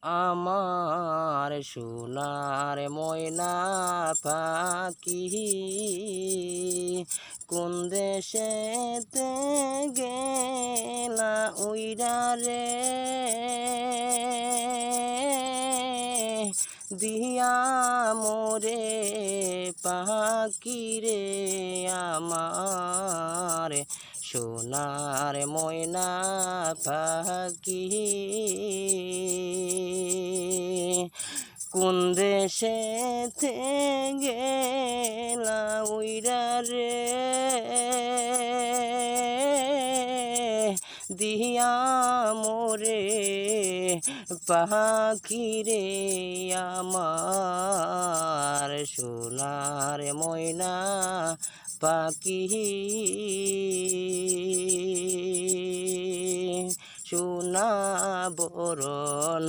আমার সোনার ময়না পাখি কোন দেশেতে গেলা উইরা রে দিয়া মোরে পাখি রে আমার সোনার ময়না পাখি কোন দেশেতে গেলা উইরা রে দিয়া মোরে পাখি রে আমার সোনার ময়না পাখি সোনা বরণ